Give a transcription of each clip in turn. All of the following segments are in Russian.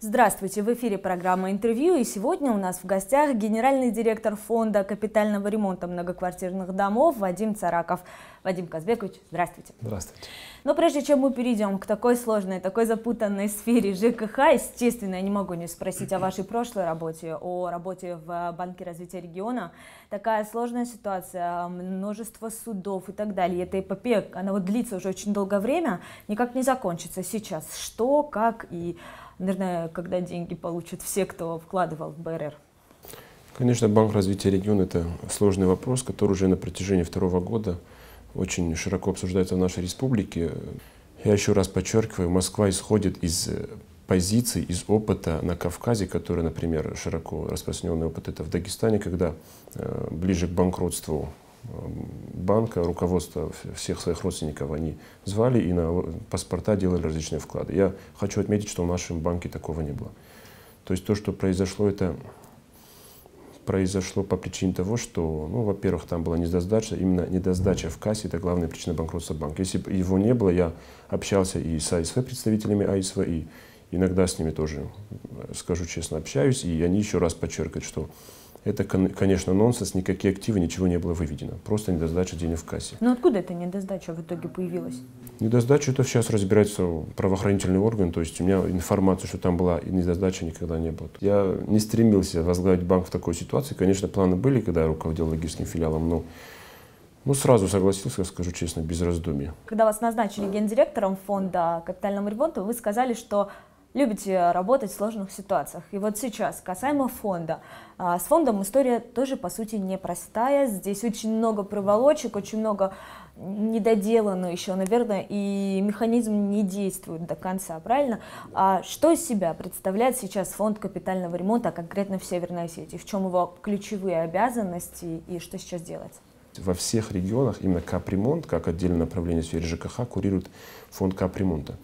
Здравствуйте! В эфире программа «Интервью», и сегодня у нас в гостях генеральный директор фонда капитального ремонта многоквартирных домов Вадим Цараков. Вадим Казбекович, здравствуйте! Здравствуйте! Но прежде чем мы перейдем к такой сложной, такой запутанной сфере ЖКХ, естественно, я не могу не спросить о вашей прошлой работе, о работе в Банке развития региона. Такая сложная ситуация, множество судов и так далее. Эта эпопея, она вот длится уже очень долгое время, никак не закончится сейчас. Что, как и, наверное, когда деньги получат все, кто вкладывал в БРР? Конечно, Банк развития региона – это сложный вопрос, который уже на протяжении второго года очень широко обсуждается в нашей республике. Я еще раз подчеркиваю, Москва исходит из позиций, из опыта на Кавказе, который, например, широко распространенный опыт это в Дагестане, когда ближе к банкротству банка, руководство всех своих родственников они звали и на паспорта делали различные вклады. Я хочу отметить, что в нашем банке такого не было. То есть то, что произошло, это произошло по причине того, что, ну, во-первых, там была недосдача, именно недосдача в кассе – это главная причина банкротства банка. Если бы его не было, я общался и с АСВ, представителями АСВ, и иногда с ними тоже, скажу честно, общаюсь, и они еще раз подчеркивают, что это, конечно, нонсенс, никакие активы, ничего не было выведено, просто недосдача денег в кассе. Но откуда эта недосдача в итоге появилась? Недосдача – это сейчас разбирается правоохранительный орган, то есть у меня информация, что там была недосдача, никогда не было. Я не стремился возглавить банк в такой ситуации, конечно, планы были, когда я руководил логическим филиалом, но сразу согласился, скажу честно, без раздумий. Когда вас назначили гендиректором фонда капитального ремонта, вы сказали, что любите работать в сложных ситуациях. И вот сейчас, касаемо фонда. С фондом история тоже, по сути, непростая. Здесь очень много проволочек, очень много недоделано еще, наверное, и механизм не действует до конца, правильно? А что из себя представляет сейчас фонд капитального ремонта, конкретно в Северной Осетии? В чем его ключевые обязанности и что сейчас делается? Во всех регионах именно капремонт, как отдельное направление в сфере ЖКХ, курирует фонд капремонта.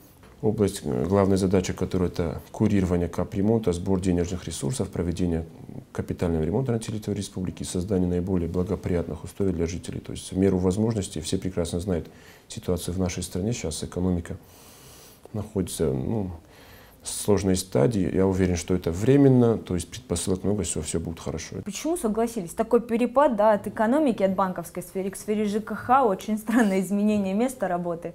Область, главная задача которой это курирование капремонта, сбор денежных ресурсов, проведение капитального ремонта на территории республики, создание наиболее благоприятных условий для жителей. То есть в меру возможностей, все прекрасно знают ситуацию в нашей стране, сейчас экономика находится в сложной стадии. Я уверен, что это временно, то есть предпосылок много, все будет хорошо. Почему согласились? Такой перепад, да, от экономики, от банковской сферы к сфере ЖКХ, очень странное изменение места работы.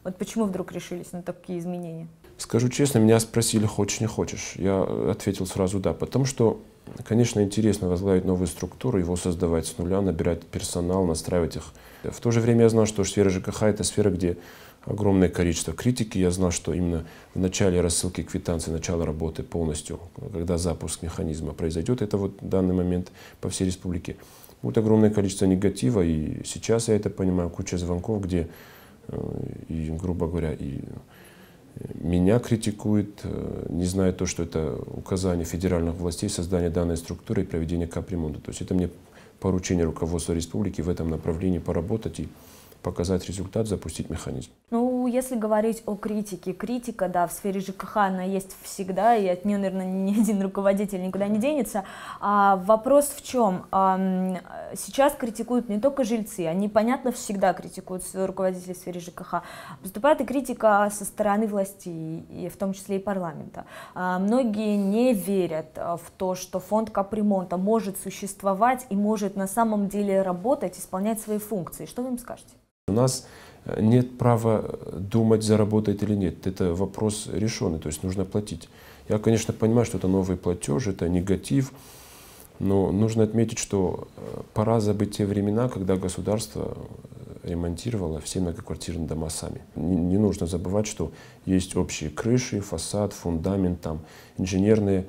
Вот почему вдруг решились на такие изменения? Скажу честно, меня спросили, хочешь, не хочешь. Я ответил сразу да, потому что, конечно, интересно возглавить новую структуру, его создавать с нуля, набирать персонал, настраивать их. В то же время я знал, что сфера ЖКХ – это сфера, где огромное количество критики. Я знал, что именно в начале рассылки квитанций, начала работы полностью, когда запуск механизма произойдет, это вот данный момент по всей республике, будет огромное количество негатива. И сейчас я это понимаю, куча звонков, где и, грубо говоря, и меня критикуют, не зная то, что это указание федеральных властей создания данной структуры и проведения капремонта. То есть это мне поручение руководства республики в этом направлении поработать и показать результат, запустить механизм. Ну, если говорить о критике, критика, да, в сфере ЖКХ она есть всегда, и от нее, наверное, ни один руководитель никуда не денется. А вопрос в чем? Сейчас критикуют не только жильцы, они, понятно, всегда критикуют руководителей в сфере ЖКХ. Поступает и критика со стороны властей, и в том числе и парламента. Многие не верят в то, что фонд капремонта может существовать и может на самом деле работать, исполнять свои функции. Что вы им скажете? У нас нет права думать, заработать или нет. Это вопрос решенный, то есть нужно платить. Я, конечно, понимаю, что это новый платеж, это негатив, но нужно отметить, что пора забыть те времена, когда государство ремонтировало все многоквартирные дома сами. Не нужно забывать, что есть общие крыши, фасад, фундамент, там, инженерные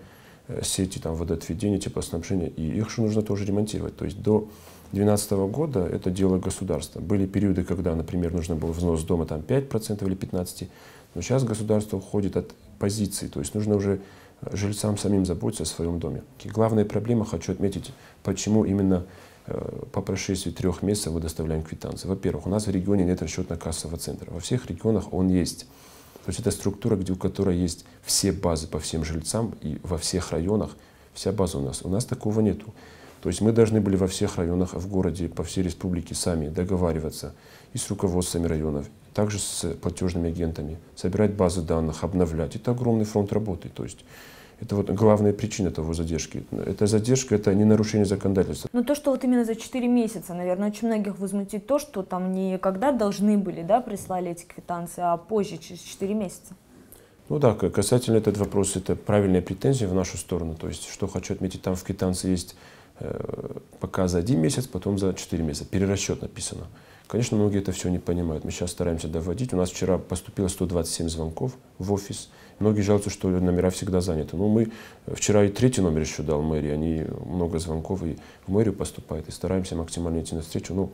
сети, там, водоотведения, теплоснабжения, и их же нужно тоже ремонтировать. То есть до 2012 года это дело государства. Были периоды, когда, например, нужно было взнос дома там 5% или 15%, но сейчас государство уходит от позиции, то есть нужно уже жильцам самим заботиться о своем доме. И главная проблема, хочу отметить, почему именно по прошествии 3 месяцев мы доставляем квитанции. Во-первых, у нас в регионе нет расчетно-кассового центра. Во всех регионах он есть. То есть это структура, у которой есть все базы по всем жильцам, и во всех районах вся база у нас. У нас такого нету. То есть мы должны были во всех районах в городе, по всей республике сами договариваться и с руководствами районов, также с платежными агентами, собирать базы данных, обновлять. Это огромный фронт работы. То есть это вот главная причина того задержки. Эта задержка — это не нарушение законодательства. Но то, что вот именно за 4 месяца, наверное, очень многих возмутит то, что там не когда должны были, да, прислали эти квитанции, а позже, через 4 месяца. Ну да, касательно этот вопрос, это правильная претензия в нашу сторону. То есть, что хочу отметить, там в квитанции есть пока за 1 месяц, потом за 4 месяца. Перерасчет написано. Конечно, многие это все не понимают. Мы сейчас стараемся доводить. У нас вчера поступило 127 звонков в офис. Многие жалуются, что номера всегда заняты. Но мы вчера и 3-й номер еще дал мэрии. Они много звонков и в мэрию поступают. И стараемся максимально идти навстречу. Ну,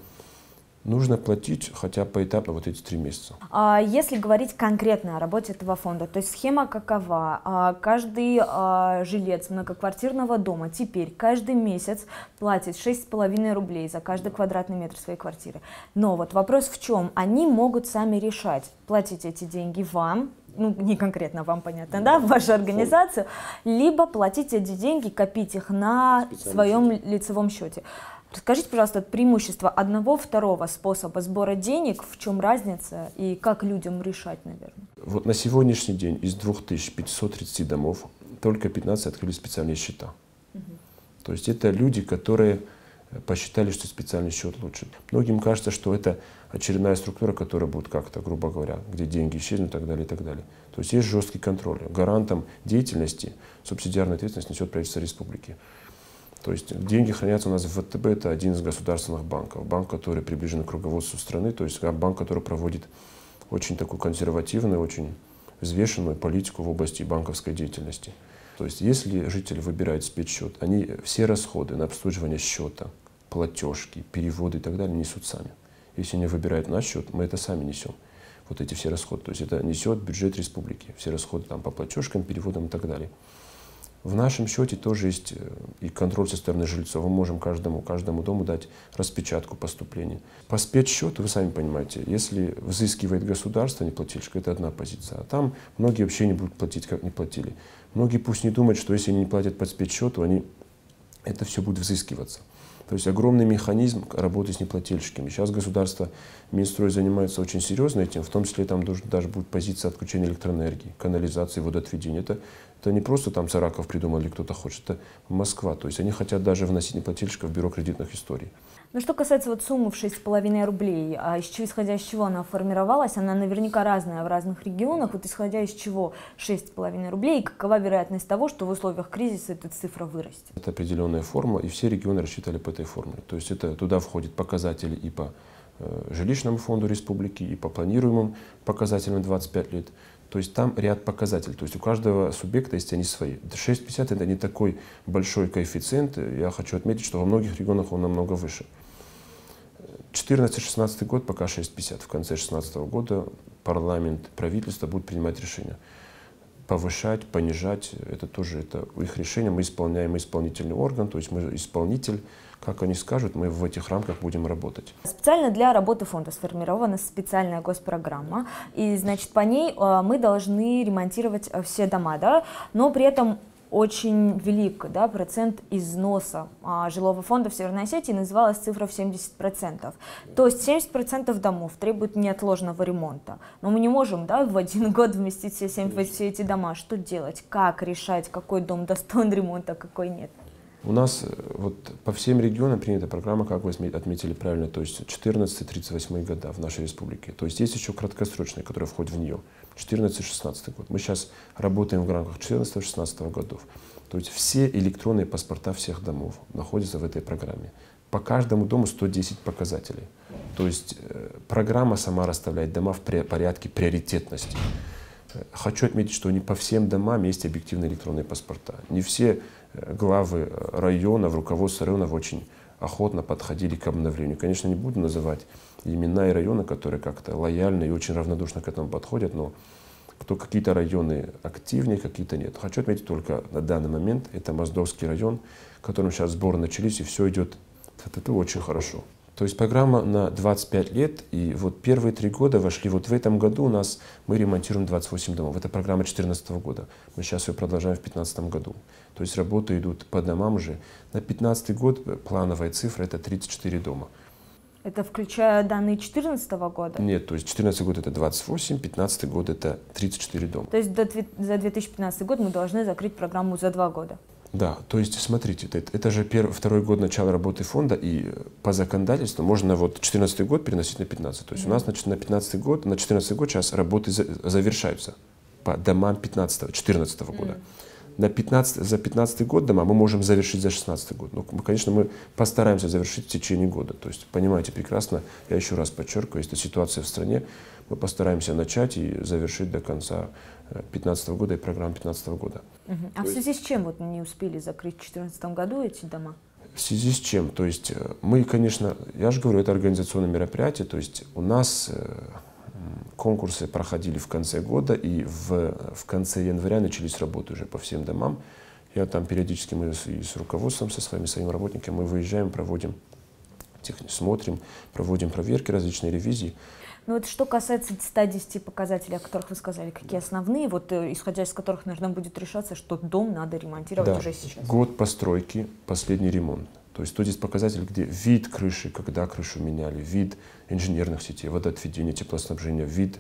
нужно платить хотя бы поэтапно вот эти 3 месяца. А если говорить конкретно о работе этого фонда, то есть схема какова? Каждый жилец многоквартирного дома теперь каждый месяц платит 6,5 рублей за каждый квадратный метр своей квартиры. Но вот вопрос в чем? Они могут сами решать, платить эти деньги вам, ну, не конкретно вам, понятно, да, в вашу организацию, либо платить эти деньги, копить их на своем лицевом счете. Расскажите, пожалуйста, преимущество одного, второго способа сбора денег, в чем разница и как людям решать, наверное? Вот на сегодняшний день из 2530 домов только 15 открыли специальные счета. То есть это люди, которые посчитали, что специальный счет лучше. Многим кажется, что это очередная структура, которая будет как-то, грубо говоря, где деньги исчезнут и так далее, и так далее. То есть есть жесткий контроль. Гарантом деятельности субсидиарной ответственности несет правительство республики. То есть деньги хранятся у нас в ВТБ, это один из государственных банков. Банк, который приближен к руководству страны, то есть банк, который проводит очень такую консервативную, очень взвешенную политику в области банковской деятельности. То есть если житель выбирает спецсчет, они все расходы на обслуживание счета, платежки, переводы и так далее несут сами. Если они выбирают наш счет, мы это сами несем. Вот эти все расходы. То есть это несет бюджет республики. Все расходы там, по платежкам, переводам и так далее. В нашем счете тоже есть и контроль со стороны жильцов. Мы можем каждому дому дать распечатку поступления. По спецсчету, вы сами понимаете, если взыскивает государство, не плательщик, это одна позиция. А там многие вообще не будут платить, как не платили. Многие пусть не думают, что если они не платят по спецсчету, это все будет взыскиваться. То есть огромный механизм работы с неплательщиками. Сейчас государство, Минстрой занимается очень серьезно этим, в том числе там даже будет позиция отключения электроэнергии, канализации, водоотведения. Это не просто там Сараков придумал или кто-то хочет, это Москва. То есть они хотят даже вносить неплательщиков в бюро кредитных историй. Ну, что касается вот суммы в 6,5 рублей, исходя из чего она формировалась, она наверняка разная в разных регионах. Вот исходя из чего 6,5 рублей, и какова вероятность того, что в условиях кризиса эта цифра вырастет? Это определенная формула, и все регионы рассчитали по этой формуле. То есть туда входят показатели и по жилищному фонду республики, и по планируемым показателям 25 лет. То есть там ряд показателей. То есть у каждого субъекта есть они свои. 6,50 это не такой большой коэффициент. Я хочу отметить, что во многих регионах он намного выше. 2014-2016 год пока 6,50. В конце 2016 года парламент, правительство будут принимать решения. Повышать, понижать, это тоже их решение. Мы исполняем исполнительный орган, то есть мы исполнитель. Как они скажут, мы в этих рамках будем работать. Специально для работы фонда сформирована специальная госпрограмма, и, значит, по ней мы должны ремонтировать все дома, да, но при этом очень велик, да, процент износа жилого фонда в Северной Осетии, называлась цифра в 70%. То есть 70% домов требуют неотложного ремонта. Но мы не можем, да, в один год вместить все эти дома. Что делать? Как решать, какой дом достоин ремонта, а какой нет? У нас вот по всем регионам принята программа, как вы отметили правильно, то есть 14-38 года в нашей республике. То есть есть еще краткосрочные, которые входят в нее, 14-16 год. Мы сейчас работаем в рамках 14-16 годов. То есть все электронные паспорта всех домов находятся в этой программе. По каждому дому 110 показателей. То есть программа сама расставляет дома в порядке приоритетности. Хочу отметить, что не по всем домам есть объективные электронные паспорта. Не все главы районов, руководство районов очень охотно подходили к обновлению. Конечно, не буду называть имена и районы, которые как-то лояльно и очень равнодушно к этому подходят, но какие-то районы активнее, какие-то нет. Хочу отметить только на данный момент, это Моздовский район, в котором сейчас сборы начались, и все идет очень хорошо. То есть программа на 25 лет, и вот первые 3 года вошли, вот в этом году мы ремонтируем 28 домов. Это программа 2014 года. Мы сейчас ее продолжаем в 2015 году. То есть работы идут по домам уже. На 2015 год плановая цифра — это 34 дома. Это включая данные 2014 года? Нет, то есть 2014 год это 28, 2015 год это 34 дома. То есть за 2015 год мы должны закрыть программу за 2 года? Да, то есть смотрите, это же второй год начала работы фонда, и по законодательству можно вот 2014 год переносить на 2015. То есть у нас, значит, на 2015 год, на 2014 год сейчас работы завершаются по домам 2014 года. За 2015 год дома мы можем завершить за 2016 год. Ну, конечно, мы постараемся завершить в течение года. То есть, понимаете прекрасно, я еще раз подчеркиваю, если ситуация в стране, мы постараемся начать и завершить до конца 2015 года и программу 2015 года. А в связи с чем вот не успели закрыть в 2014 году эти дома? В связи с чем? То есть мы, конечно, я же говорю, это организационное мероприятие, то есть у нас конкурсы проходили в конце года, и в конце января начались работы уже по всем домам. Я там периодически, мы и с руководством, со своими работниками, мы выезжаем, проводим, смотрим, проводим проверки, различные ревизии. Ну вот что касается 110 показателей, о которых вы сказали, какие основные, вот исходя из которых, наверное, будет решаться, что дом надо ремонтировать уже сейчас? Год постройки, последний ремонт. То есть 110 показателей, где вид крыши, когда крышу меняли, вид инженерных сетей, водоотведения, теплоснабжения, вид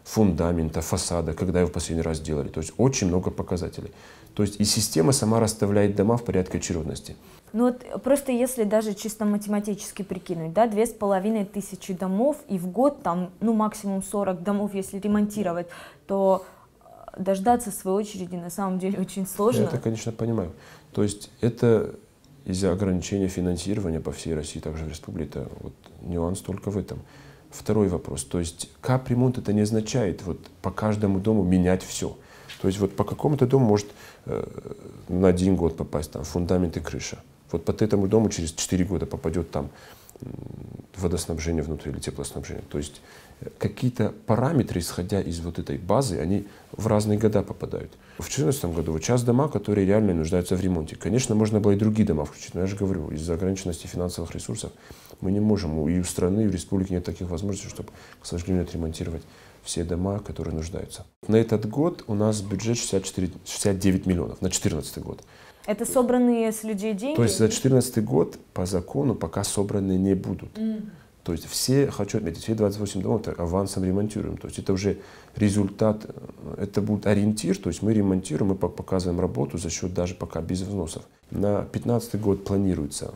фундамента, фасада, когда его в последний раз делали. То есть очень много показателей. То есть и система сама расставляет дома в порядке очередности. Ну вот просто если даже чисто математически прикинуть, да, 2500 домов и в год там, ну максимум 40 домов, если ремонтировать, то дождаться своей очереди на самом деле очень сложно. Я это, конечно, понимаю. То есть это из-за ограничения финансирования по всей России, также в республике, вот нюанс только в этом. Второй вопрос, то есть капремонт это не означает вот по каждому дому менять все. То есть вот по какому-то дому может на 1 год попасть там фундамент и крыша. Вот по этому дому через 4 года попадет там водоснабжение внутри или теплоснабжение. То есть какие-то параметры, исходя из вот этой базы, они в разные года попадают. В 2014 году вот сейчас дома, которые реально нуждаются в ремонте. Конечно, можно было и другие дома включить, но я же говорю, из-за ограниченности финансовых ресурсов мы не можем, и у страны, и у республики нет таких возможностей, чтобы, к сожалению, отремонтировать все дома, которые нуждаются. На этот год у нас бюджет 69 миллионов, на 2014 год. Это собранные с людей деньги? То есть за 2014 год по закону пока собраны не будут. То есть все, хочу отметить, все 28 домов авансом ремонтируем. То есть это уже результат, это будет ориентир, то есть мы ремонтируем, мы показываем работу за счет даже пока без взносов. На 2015 год планируется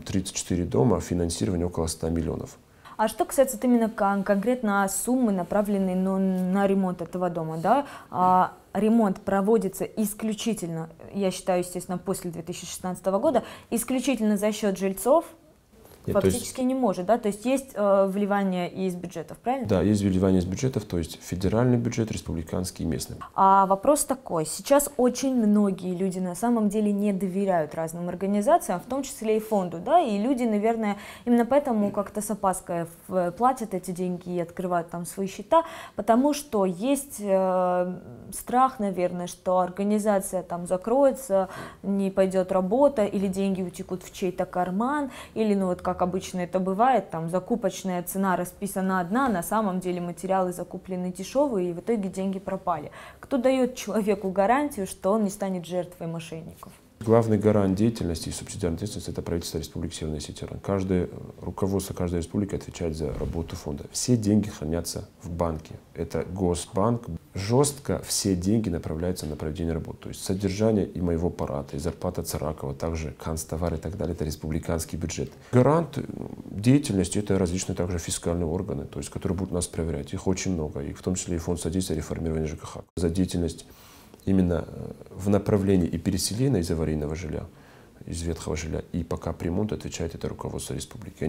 34 дома, финансирование около 100 миллионов. А что касается именно конкретно суммы, направленной на ремонт этого дома, да? Ремонт проводится исключительно, я считаю, естественно, после 2016 года, исключительно за счет жильцов? Нет, фактически не может, да? То есть есть вливание из бюджетов, правильно? Да, есть вливание из бюджетов, то есть федеральный бюджет, республиканский и местный. А вопрос такой, сейчас очень многие люди на самом деле не доверяют разным организациям, в том числе и фонду, да, и люди, наверное, именно поэтому как-то с опаской платят эти деньги и открывают там свои счета, потому что есть страх, наверное, что организация там закроется, не пойдет работа, или деньги утекут в чей-то карман, или, ну вот как обычно это бывает, там закупочная цена расписана одна, на самом деле материалы закуплены дешевые, и в итоге деньги пропали. Кто дает человеку гарантию, что он не станет жертвой мошенников? Главный гарант деятельности и субсидиарной ответственности — это правительство Республики Северная Осетия. Каждое руководство каждой республики отвечает за работу фонда. Все деньги хранятся в банке. Это Госбанк. Жестко все деньги направляются на проведение работы. То есть содержание и моего аппарата, и зарплата Царакова, также канцтовар и так далее — это республиканский бюджет. Гарант деятельности — это различные также фискальные органы, то есть, которые будут нас проверять. Их очень много, и в том числе и фонд содействия реформирования ЖКХ. За деятельность именно в направлении и переселения из аварийного жилья, из ветхого жилья, и по капремонту отвечает это руководство республики.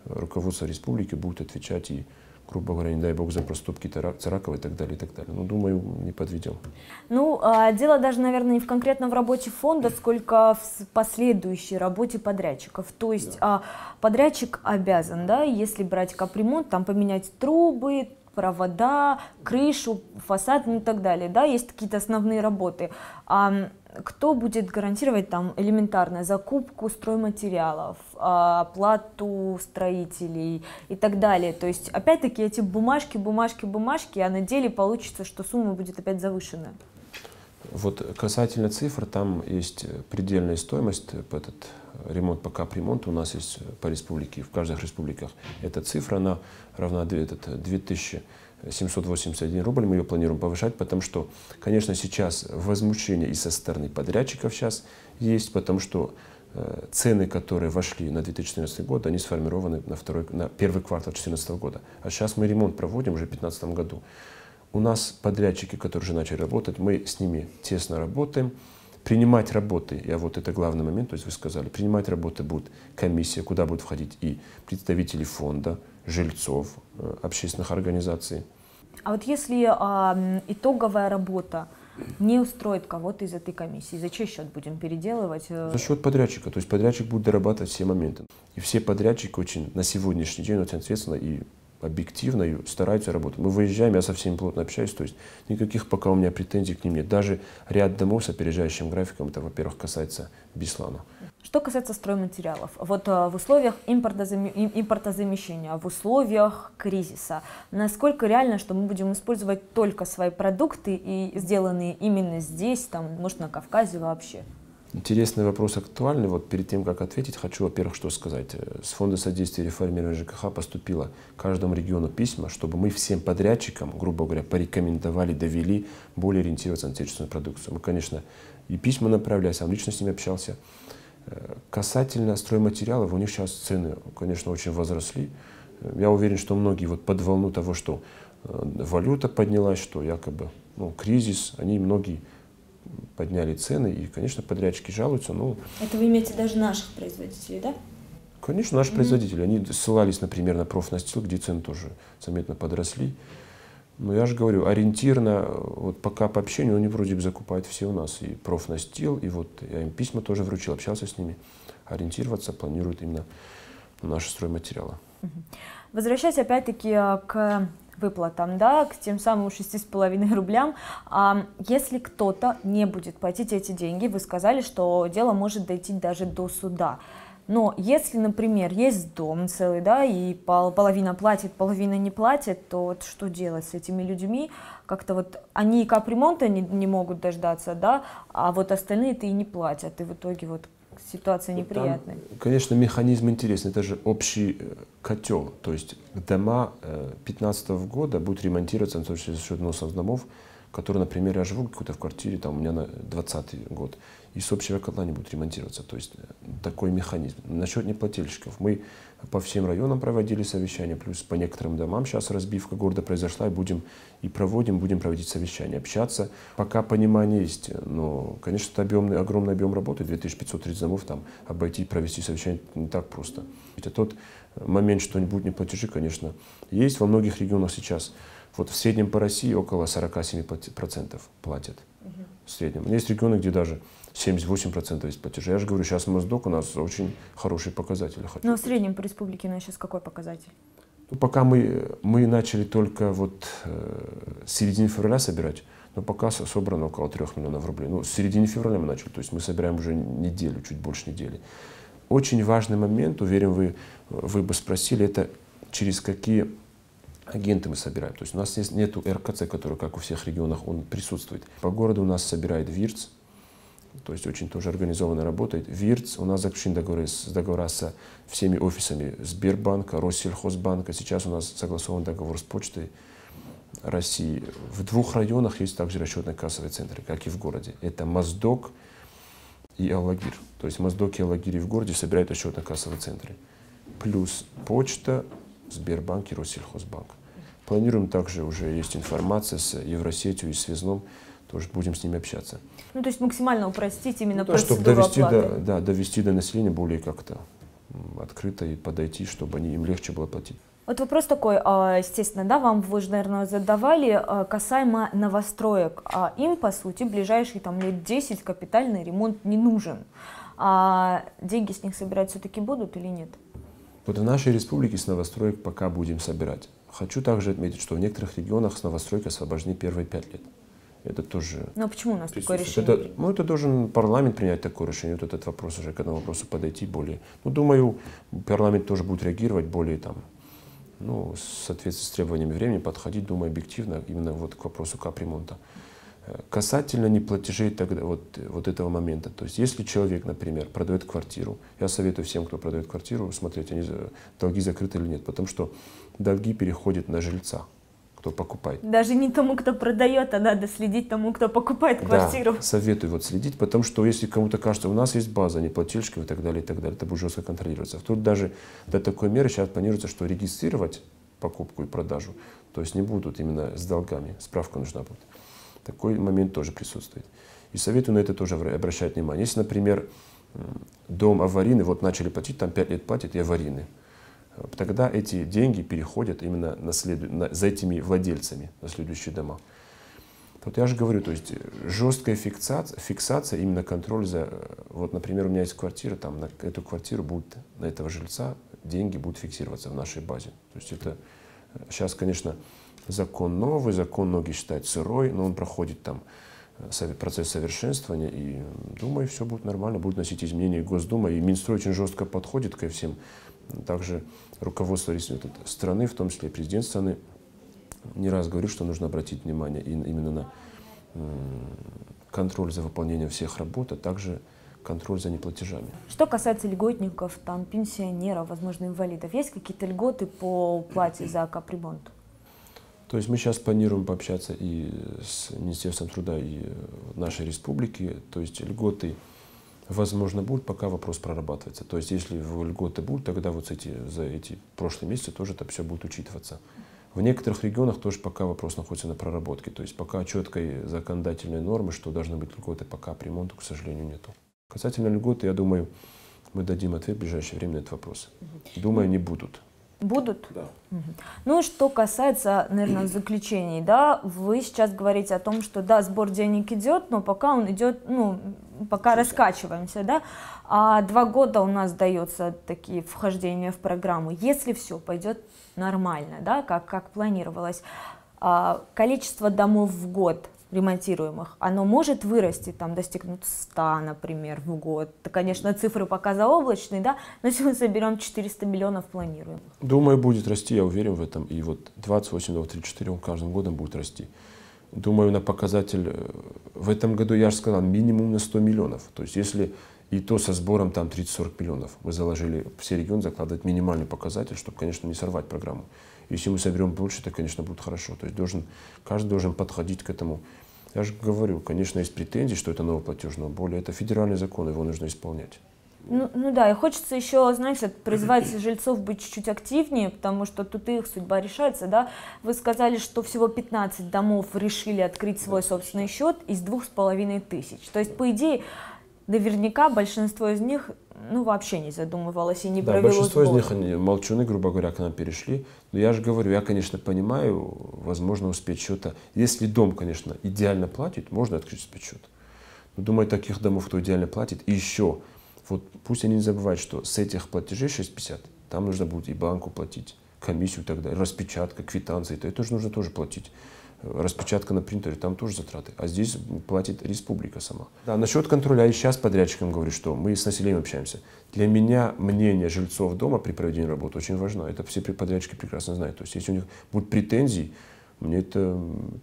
Руководство республики будет отвечать и, грубо говоря, не дай бог, за проступки Царакова и так далее, и так далее. Ну, думаю, не подведем. Ну, дело даже, наверное, не в конкретно в работе фонда, сколько в последующей работе подрядчиков. То есть подрядчик обязан, да, если брать капремонт, там поменять трубы, провода, крышу, фасад, ну и так далее, да, есть какие-то основные работы. А кто будет гарантировать там элементарно закупку стройматериалов, оплату строителей и так далее? То есть, опять-таки, эти бумажки, а на деле получится, что сумма будет опять завышенная. Вот касательно цифр, там есть предельная стоимость, этот ремонт по капремонту у нас есть по республике, в каждых республиках. Эта цифра, она равна 2781 рубль, мы ее планируем повышать, потому что, конечно, сейчас возмущение и со стороны подрядчиков сейчас есть, потому что цены, которые вошли на 2014 год, они сформированы на первый квартал 2014 года. А сейчас мы ремонт проводим уже в 2015 году. У нас подрядчики, которые уже начали работать, мы с ними тесно работаем. Принимать работы, и вот это главный момент, то есть вы сказали, принимать работы будет комиссия, куда будут входить и представители фонда, жильцов, общественных организаций. А вот если итоговая работа не устроит кого-то из этой комиссии, за чей счет будем переделывать? За счет подрядчика, то есть подрядчик будет дорабатывать все моменты. И все подрядчики очень на сегодняшний день очень ответственно и объективно и стараются работать. Мы выезжаем, я со всеми плотно общаюсь, то есть никаких пока у меня претензий к ним нет. Даже ряд домов с опережающим графиком, это, во-первых, касается Беслана. Что касается стройматериалов, вот в условиях импортозамещения, в условиях кризиса, насколько реально, что мы будем использовать только свои продукты и сделанные именно здесь, там, может, на Кавказе вообще? Интересный вопрос, актуальный. Вот перед тем, как ответить, хочу, во-первых, что сказать. С Фонда содействия реформирования ЖКХ поступило каждому региону письма, чтобы мы всем подрядчикам, грубо говоря, порекомендовали, довели более ориентироваться на отечественную продукцию. Мы, конечно, и письма направляли, сам лично с ними общался. Касательно стройматериалов, у них сейчас цены, конечно, очень возросли. Я уверен, что многие вот под волну того, что валюта поднялась, что якобы кризис, они многие подняли цены, и, конечно, подрядчики жалуются. Это вы имеете даже наших производителей, да? Конечно, наши производители. Они ссылались, например, на профнастил, где цены тоже заметно подросли. Но я же говорю, ориентирно, вот пока по общению, они вроде бы закупают все у нас. И профнастил, и вот я им письма тоже вручил, общался с ними. Ориентироваться планируют именно на наши стройматериалы. Возвращаясь опять-таки к выплатам, да, к тем самым 6,5 рублям. Если кто-то не будет платить эти деньги, вы сказали, что дело может дойти даже до суда. Но если, например, есть дом целый, да, и половина платит, половина не платит, то вот что делать с этими людьми? Как-то вот они капремонта не могут дождаться, да, а вот остальные-то и не платят, и в итоге вот ситуация неприятная. Там, конечно, механизм интересный. Это же общий котел. То есть дома 2015 года будут ремонтироваться за счет взносов домов, которые, например, я живу какой-то в квартире, там у меня на 2020 год, и с общего котла не будут ремонтироваться. То есть такой механизм. Насчет неплательщиков. Мы по всем районам проводили совещания, плюс по некоторым домам сейчас разбивка города произошла, и будем проводить совещания, общаться. Пока понимание есть, но, конечно, это огромный объем работы, 2530 домов, там обойти, провести совещание не так просто. Ведь тот момент, что не будет неплатежи, конечно, есть во многих регионах сейчас. Вот в среднем по России около 47% платят. В среднем. Есть регионы, где даже 78% есть платежи. Я же говорю, сейчас Моздок у нас очень хорошие показатели. Но в среднем по республике у нас сейчас какой показатель? Пока мы начали только вот с середины февраля собирать, но пока собрано около 3 миллионов рублей. С середины февраля мы начали, то есть мы собираем уже неделю, чуть больше недели. Очень важный момент, уверен, вы бы спросили, это через какие агенты мы собираем. То есть у нас нету РКЦ, который, как у всех регионах, он присутствует. По городу у нас собирает ВИРЦ, то есть очень тоже организованно работает. ВИРЦ, у нас заключены договора со всеми офисами Сбербанка, Россельхозбанка. Сейчас у нас согласован договор с Почтой России. В 2 районах есть также расчетно-кассовые центры, как и в городе. Это Моздок и Алагир. То есть Моздок и Алагир в городе собирают расчетно-кассовые центры. Плюс Почта, Сбербанк и Россельхозбанк. Планируем также, уже есть информация с Евросетью и Связном, тоже будем с ними общаться. То есть максимально упростить именно процедуру процедуру оплаты. Довести до населения более как-то открыто и подойти, чтобы им легче было платить. Вот вопрос такой, естественно, да, вам вы же, наверное, задавали касаемо новостроек. Им, по сути, ближайшие лет 10 капитальный ремонт не нужен. Деньги с них собирать все-таки будут или нет? Вот в нашей республике с новостроек пока будем собирать. Хочу также отметить, что в некоторых регионах с новостройки освобождены первые 5 лет. Это тоже... Но почему у нас такое решение? Это должен парламент принять такое решение. Вот этот вопрос уже к этому вопросу подойти более... думаю, парламент тоже будет реагировать более в соответствии с требованиями времени, подходить, думаю, объективно именно вот к вопросу капремонта. Касательно неплатежей тогда, вот этого момента. То есть если человек, например, продает квартиру, я советую всем, кто продает квартиру, смотреть, долги закрыты или нет, потому что долги переходят на жильца, кто покупает. Даже не тому, кто продает, а надо следить тому, кто покупает квартиру. Да, советую следить, потому что если кому-то кажется, у нас есть база неплательщиков и так далее, это будет жестко контролироваться. Тут даже до такой меры сейчас планируется, что регистрировать покупку и продажу, то есть не будут именно с долгами, справка нужна будет. Такой момент тоже присутствует. И советую на это тоже обращать внимание. Если, например, дом аварийный, вот начали платить, там 5 лет платят и аварийный, тогда эти деньги переходят именно за этими владельцами на следующие дома. Вот я же говорю, то есть жесткая фиксация, именно контроль за... Вот, например, у меня есть квартира, там на эту квартиру будет, на этого жильца деньги будут фиксироваться в нашей базе. То есть это сейчас, конечно, закон новый, закон многие считают сырой, но он проходит там процесс совершенствования, и думаю, все будет нормально, будет носить изменения Госдума, и Минстрой очень жестко подходит ко всем. Также руководство страны, в том числе президент страны, не раз говорит, что нужно обратить внимание именно на контроль за выполнением всех работ, а также контроль за неплатежами. Что касается льготников, там, пенсионеров, возможно, инвалидов, есть какие-то льготы по уплате за капремонт? То есть мы сейчас планируем пообщаться и с Министерством труда и нашей республики. То есть льготы, возможно, будут, пока вопрос прорабатывается. То есть если льготы будут, тогда вот за эти прошлые месяцы тоже это все будет учитываться. В некоторых регионах тоже пока вопрос находится на проработке. То есть пока четкой законодательной нормы, что должны быть льготы по капремонту, к сожалению, нету. Касательно льготы, я думаю, мы дадим ответ в ближайшее время на этот вопрос. Думаю, не будут. Будут? Да. Ну, что касается, наверное, заключений, да, вы сейчас говорите о том, что, да, сбор денег идет, но пока он идет, ну, пока раскачиваемся, да, а 2 года у нас дается такие вхождения в программу. Если все пойдет нормально, да, как планировалось, количество домов в год ремонтируемых, оно может вырасти, там, достигнуть 100, например, в год. Это, конечно, цифры пока заоблачные, да, но если мы соберем 400 миллионов планируемых. Думаю, будет расти, я уверен в этом. И вот 28-34 он каждым годом будет расти. Думаю, на показатель в этом году, я же сказал, минимум на 100 миллионов. То есть если и то со сбором там 30-40 миллионов, мы заложили, все регионы закладывать минимальный показатель, чтобы, конечно, не сорвать программу. Если мы соберем больше, то, конечно, будет хорошо. То есть каждый должен подходить к этому. Я же говорю, конечно, есть претензии, что это новый платежный более. Это федеральный закон, его нужно исполнять. Ну да, и хочется еще, знаете, призвать жильцов быть чуть-чуть активнее, потому что тут их судьба решается, да. Вы сказали, что всего 15 домов решили открыть свой собственный счет из 2500. То есть, по идее, наверняка большинство из них, ну, вообще не задумывалось и не провело большинство сбор. из них, они молчуны, грубо говоря, к нам перешли. Но я же говорю, я, конечно, понимаю, возможно, успеть счета. Если дом, конечно, идеально платит, можно открыть спецсчет. Но думаю, таких домов, кто идеально платит, и еще, вот пусть они не забывают, что с этих платежей 6,50, там нужно будет и банку платить, комиссию и так далее, распечатка, квитанции, это же нужно тоже платить. Распечатка на принтере, там тоже затраты. А здесь платит республика сама. Да, насчет контроля, я сейчас подрядчикам говорю, что мы с населением общаемся. Для меня мнение жильцов дома при проведении работы очень важно. Это все подрядчики прекрасно знают. То есть если у них будут претензии, мне это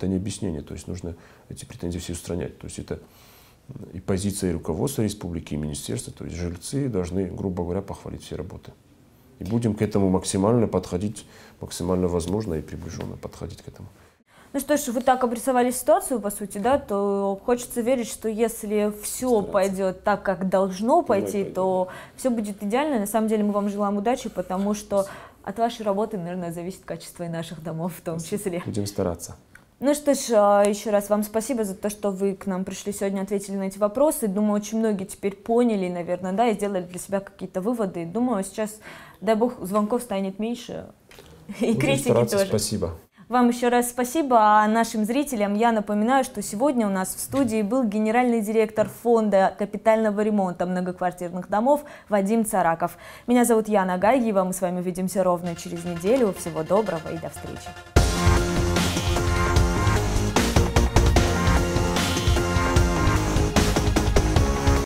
не объяснение. То есть нужно эти претензии все устранять. То есть это и позиция и руководства республики, и министерства. То есть жильцы должны, грубо говоря, похвалить все работы. И будем к этому максимально подходить, максимально возможно и приближенно подходить к этому. Ну что ж, вы так обрисовали ситуацию, по сути, да, то хочется верить, что если все пойдет так, как должно пойти, то все будет идеально. На самом деле мы вам желаем удачи, потому что от вашей работы, наверное, зависит качество и наших домов в том числе. Будем стараться. Ну что ж, еще раз вам спасибо за то, что вы к нам пришли сегодня, ответили на эти вопросы. Думаю, очень многие теперь поняли, наверное, да, и сделали для себя какие-то выводы. Думаю, сейчас, дай бог, звонков станет меньше, и критики тоже. Спасибо. Вам еще раз спасибо, а нашим зрителям я напоминаю, что сегодня у нас в студии был генеральный директор фонда капитального ремонта многоквартирных домов Вадим Цараков. Меня зовут Яна Гайгиева, мы с вами увидимся ровно через неделю. Всего доброго и до встречи.